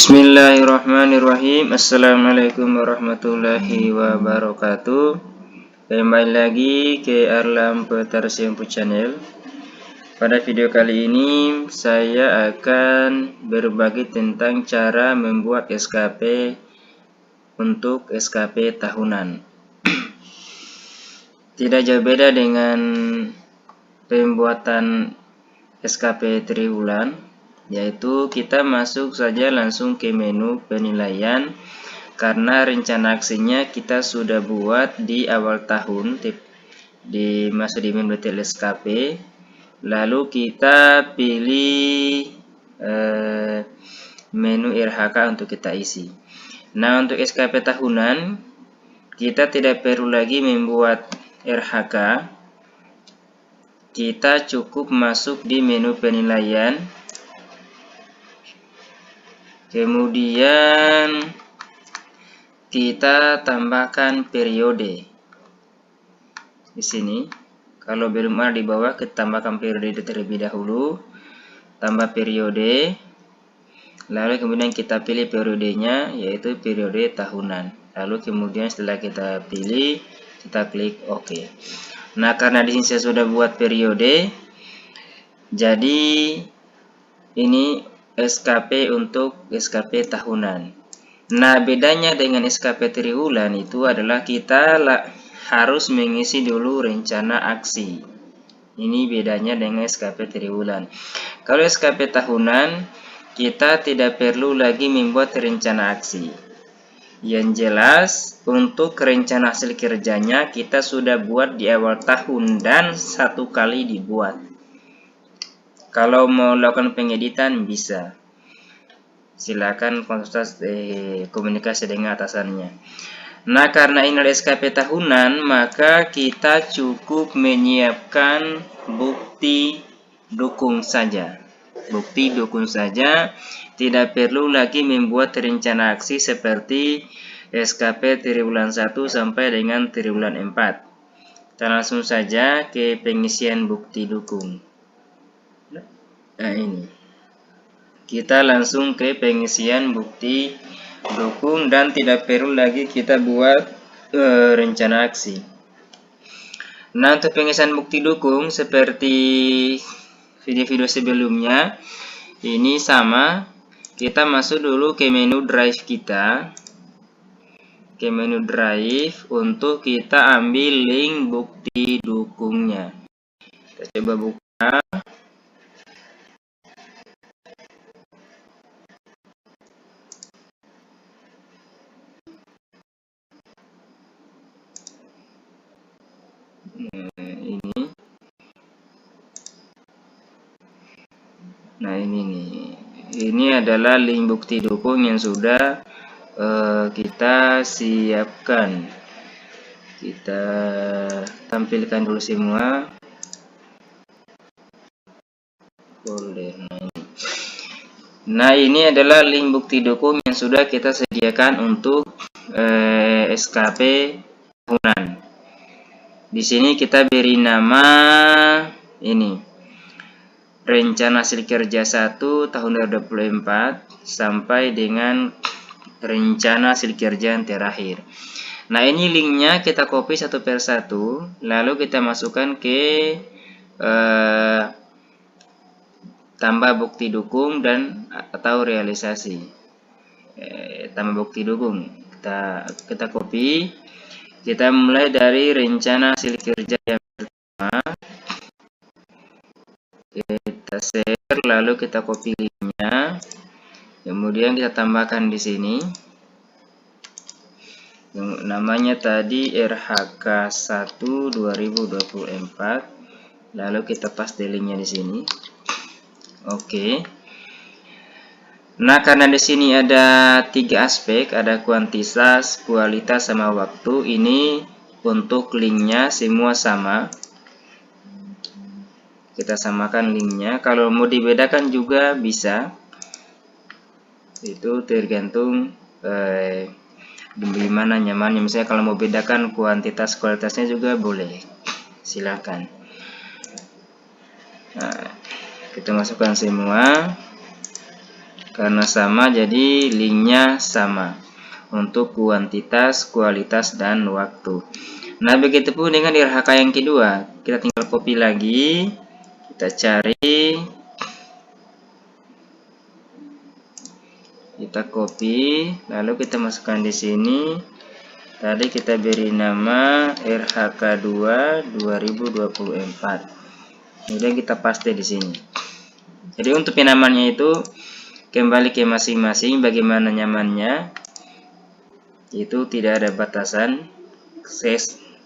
Bismillahirrahmanirrahim. Assalamualaikum warahmatullahi wabarakatuh. Kembali lagi ke Arlam Petarsiampu Channel. Pada video kali ini saya akan berbagi tentang cara membuat SKP untuk SKP tahunan. Tidak jauh beda dengan pembuatan SKP triwulan, yaitu kita masuk saja langsung ke menu penilaian, karena rencana aksinya kita sudah buat di awal tahun masuk di menu detail SKP. Lalu kita pilih menu RHK untuk kita isi. Nah, untuk SKP tahunan kita tidak perlu lagi membuat RHK. Kita cukup masuk di menu penilaian, kemudian kita tambahkan periode di sini. Kalau belum ada di bawah, kita tambahkan periode terlebih dahulu, tambah periode, lalu kemudian kita pilih periodenya, yaitu periode tahunan. Lalu kemudian setelah kita pilih, kita klik OK. Nah, karena di sini saya sudah buat periode, jadi ini SKP untuk SKP tahunan. Nah, bedanya dengan SKP triwulan itu adalah kita harus mengisi dulu rencana aksi. Ini bedanya dengan SKP triwulan. Kalau SKP tahunan, kita tidak perlu lagi membuat rencana aksi. Yang jelas, untuk rencana hasil kerjanya kita sudah buat di awal tahun dan satu kali dibuat. Kalau mau melakukan pengeditan bisa. Silakan konsultasi komunikasi dengan atasannya. Nah, karena ini adalah SKP tahunan, maka kita cukup menyiapkan bukti dukung saja. Bukti dukung saja, tidak perlu lagi membuat rencana aksi seperti SKP triwulan 1 sampai dengan triwulan 4. Kita langsung saja ke pengisian bukti dukung. Nah, ini. Kita langsung ke pengisian bukti dukung dan tidak perlu lagi kita buat rencana aksi. Nah, untuk pengisian bukti dukung seperti video-video sebelumnya, ini sama. Kita masuk dulu ke menu drive kita. Ke menu drive untuk kita ambil link bukti dukungnya. Kita coba buka. Nah, ini nih. Ini adalah link bukti dukung yang sudah kita siapkan. Kita tampilkan dulu semua. Folder. Nah, ini adalah link bukti dukung yang sudah kita sediakan untuk SKP tahunan. Di sini kita beri nama ini. Rencana hasil kerja 1 tahun 2024 sampai dengan rencana hasil kerja yang terakhir. Nah, ini linknya kita copy satu per satu, lalu kita masukkan ke tambah bukti dukung dan atau realisasi. Tambah bukti dukung, kita copy. Kita mulai dari rencana hasil kerja yang pertama. Kita share, lalu kita copy linknya, kemudian kita tambahkan di sini. Namanya tadi RHK1 2024, lalu kita paste linknya di sini. Oke. Nah, karena di sini ada 3 aspek, ada kuantitas, kualitas, sama waktu. Ini untuk linknya semua sama. Kita samakan linknya. Kalau mau dibedakan juga bisa. Itu tergantung gimana nyamannya. Misalnya kalau mau bedakan kuantitas kualitasnya juga boleh. Silakan. Nah, kita masukkan semua. Karena sama jadi linknya sama untuk kuantitas, kualitas, dan waktu. Nah, begitu pun dengan RHK yang kedua. Kita tinggal copy lagi. Kita cari. Kita copy, lalu kita masukkan di sini. Tadi kita beri nama RHK2 2024. Kemudian kita paste di sini. Jadi untuk penamannya itu kembali ke masing-masing bagaimana nyamannya. Itu tidak ada batasan.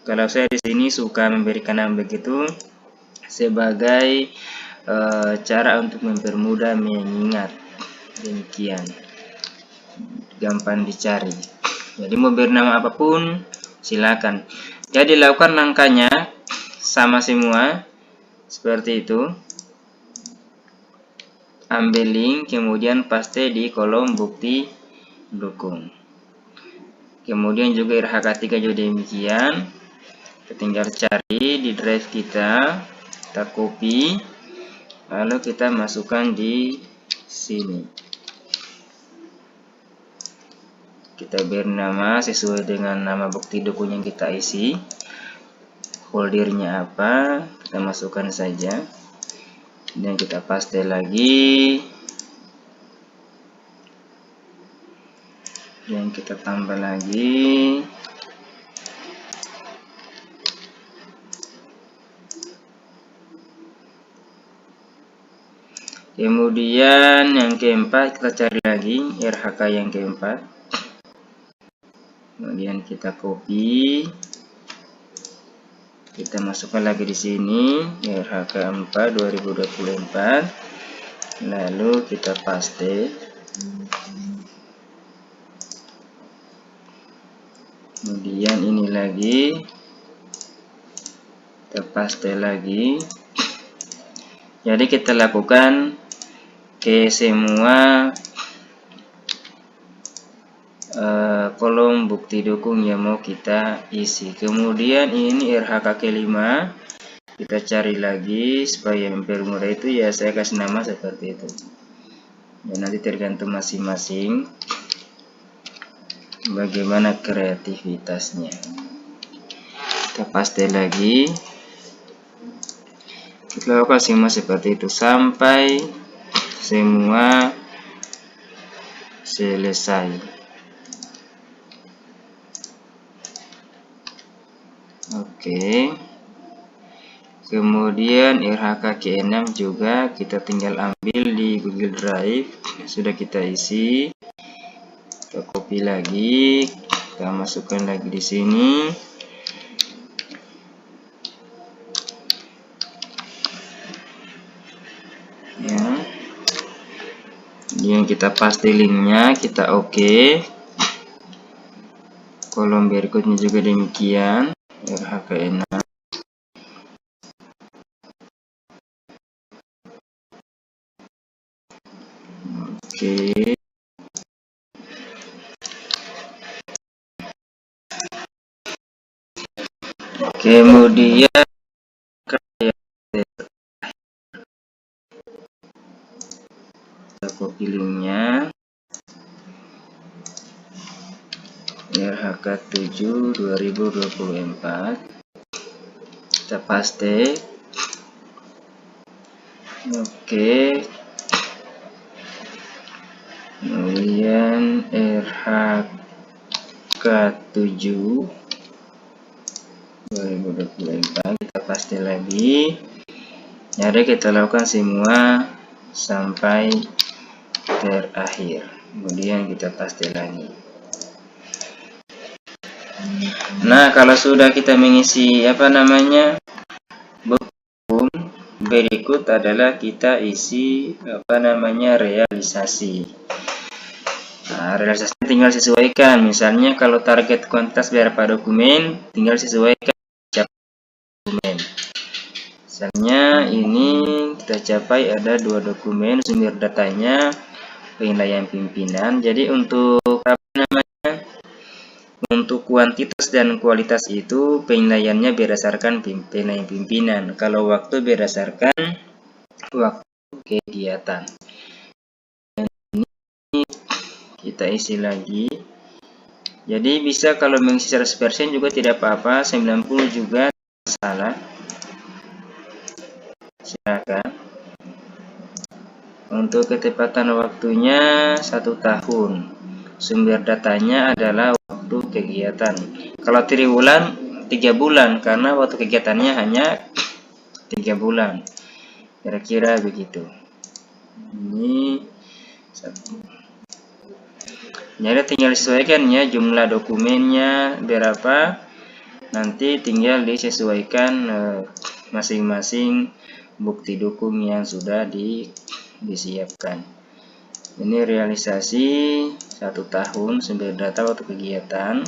Kalau saya di sini suka memberikan nama begitu sebagai cara untuk mempermudah mengingat. Demikian, gampang dicari. Jadi mau beri nama apapun silakan. Jadi lakukan langkahnya sama semua seperti itu. Ambil link, kemudian paste di kolom bukti dukung. Kemudian juga RHK3 juga demikian. Kita tinggal cari di drive kita copy, lalu kita masukkan di sini. Kita beri nama sesuai dengan nama bukti dukung yang kita isi. Foldernya apa, kita masukkan saja. Dan kita paste lagi. Dan kita tambah lagi. Kemudian yang keempat kita cari lagi RHK yang keempat. Kemudian kita copy. Kita masukkan lagi di sini RHK 4 2024. Lalu kita paste. Kemudian ini lagi kita paste lagi. Jadi kita lakukan ke semua kolom bukti dukung yang mau kita isi. Kemudian ini RHK kelima, kita cari lagi supaya mempermudah itu ya, saya kasih nama seperti itu. Dan nanti tergantung masing-masing bagaimana kreativitasnya. Kita paste lagi. Kita lakukan semua seperti itu sampai semua selesai. Oke. Kemudian RHK ke-6 juga kita tinggal ambil di Google Drive, sudah kita isi. Kita copy lagi, kita masukkan lagi di sini. Ya. Yang kita paste linknya, kita oke. Kolom berikutnya juga demikian, RHK6. Oke. Kemudian kita copy linknya. RHK 7 2024. Kita paste. Oke. Kemudian RHK 7 2024 kita paste lagi. Jadi kita lakukan semua sampai terakhir. Kemudian kita paste lagi. Nah, kalau sudah kita mengisi buku, berikut adalah kita isi realisasi. Nah, realisasinya tinggal sesuaikan. Misalnya kalau target kuantitas berapa dokumen, tinggal sesuaikan dokumen. Misalnya ini kita capai ada 2 dokumen, sumber datanya penilaian pimpinan. Jadi untuk untuk kuantitas dan kualitas itu penilaiannya berdasarkan penilaian pimpinan. Kalau waktu berdasarkan waktu kegiatan. kita isi lagi. Jadi bisa kalau mengisi 100% juga tidak apa-apa, 90 juga salah. Silakan. Untuk ketepatan waktunya 1 tahun. Sumber datanya adalah waktu kegiatan. Kalau triwulan 3 bulan karena waktu kegiatannya hanya 3 bulan. Kira-kira begitu. Ini satu. Jadi tinggal disesuaikan ya jumlah dokumennya berapa. Nanti tinggal disesuaikan masing-masing bukti dukung yang sudah disiapkan. Ini realisasi 1 tahun sumber data waktu kegiatan.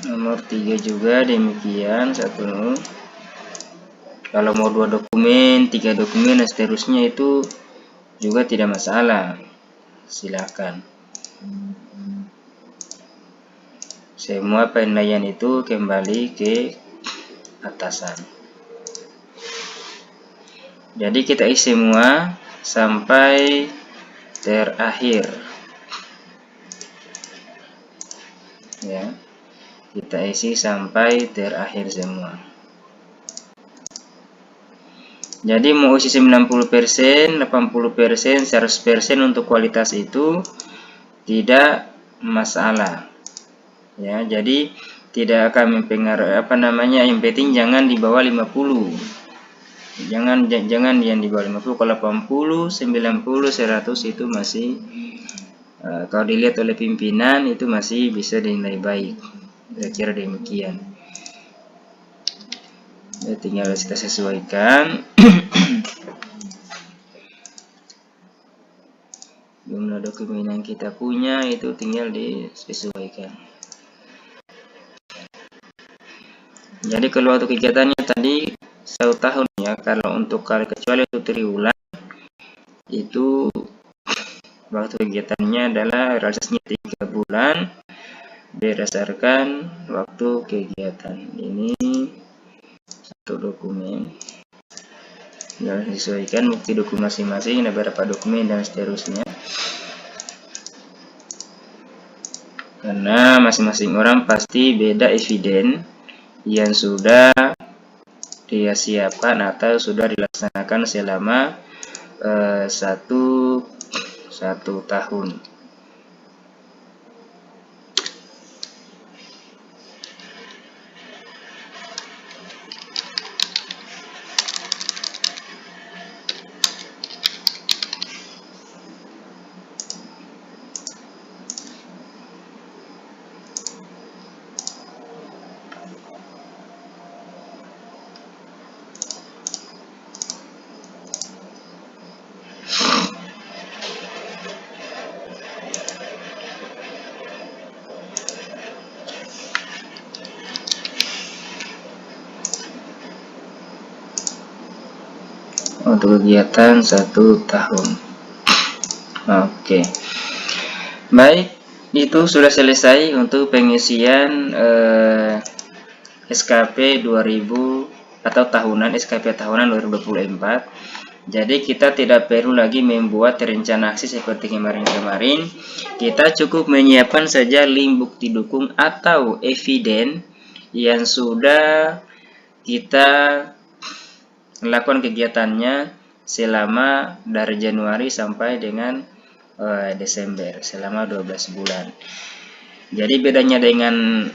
Nomor 3 juga demikian, 1. Kalau mau 2 dokumen, 3 dokumen dan seterusnya itu juga tidak masalah. Silakan. Semua penilaian itu kembali ke atasan. Jadi kita isi semua sampai terakhir. Ya. Kita isi sampai terakhir semua. Jadi mau isi 90%, 80%, 100% untuk kualitas itu tidak masalah. Ya, jadi tidak akan mempengaruhi yang penting jangan di bawah 50. Jangan yang di bawah 50. Kalau 80, 90, 100 itu masih kalau dilihat oleh pimpinan itu masih bisa dinilai baik. Kira-kira demikian. Ya, tinggal kita sesuaikan. Jumlah dokumen yang kita punya itu tinggal disesuaikan. Jadi kalau waktu kegiatannya tadi 1 tahun ya, kalau untuk kecuali untuk triwulan itu waktu kegiatannya adalah realisasinya 3 bulan berdasarkan waktu kegiatan. Ini 1 dokumen. Tinggal disesuaikan bukti dokumen masing-masing, ada berapa dokumen dan seterusnya. Karena masing-masing orang pasti beda eviden yang sudah dia siapkan atau sudah dilaksanakan selama 1 tahun. Untuk kegiatan 1 tahun. Oke. Baik, itu sudah selesai untuk pengisian SKP 2000 atau tahunan, SKP tahunan 2024. Jadi kita tidak perlu lagi membuat rencana aksi seperti kemarin-kemarin. Kita cukup menyiapkan saja link bukti dukung atau eviden yang sudah kita melakukan kegiatannya selama dari Januari sampai dengan Desember, selama 12 bulan. Jadi bedanya dengan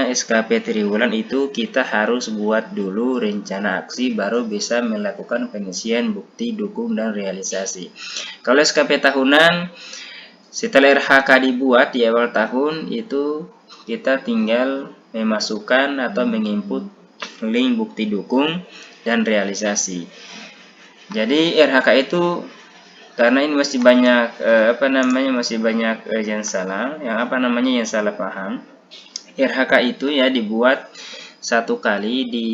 SKP triwulan itu kita harus buat dulu rencana aksi baru bisa melakukan pengisian bukti dukung dan realisasi. Kalau SKP tahunan setelah RHK dibuat di awal tahun itu kita tinggal memasukkan atau menginput link bukti dukung dan realisasi. Jadi RHK itu karena ini masih banyak yang salah, yang salah paham. RHK itu ya dibuat 1 kali di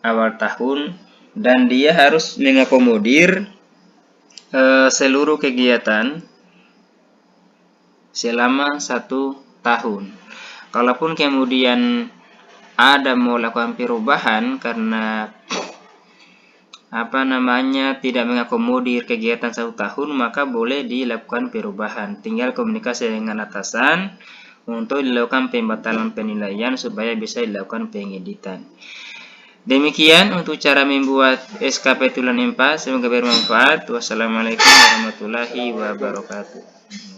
awal tahun dan dia harus mengakomodir seluruh kegiatan selama 1 tahun. Kalaupun kemudian ada mau lakukan perubahan karena tidak mengakomodir kegiatan 1 tahun, maka boleh dilakukan perubahan. Tinggal komunikasi dengan atasan untuk dilakukan pembatalan penilaian supaya bisa dilakukan pengeditan. Demikian untuk cara membuat SKP Tulen 4. Semoga bermanfaat. Wassalamualaikum warahmatullahi wabarakatuh.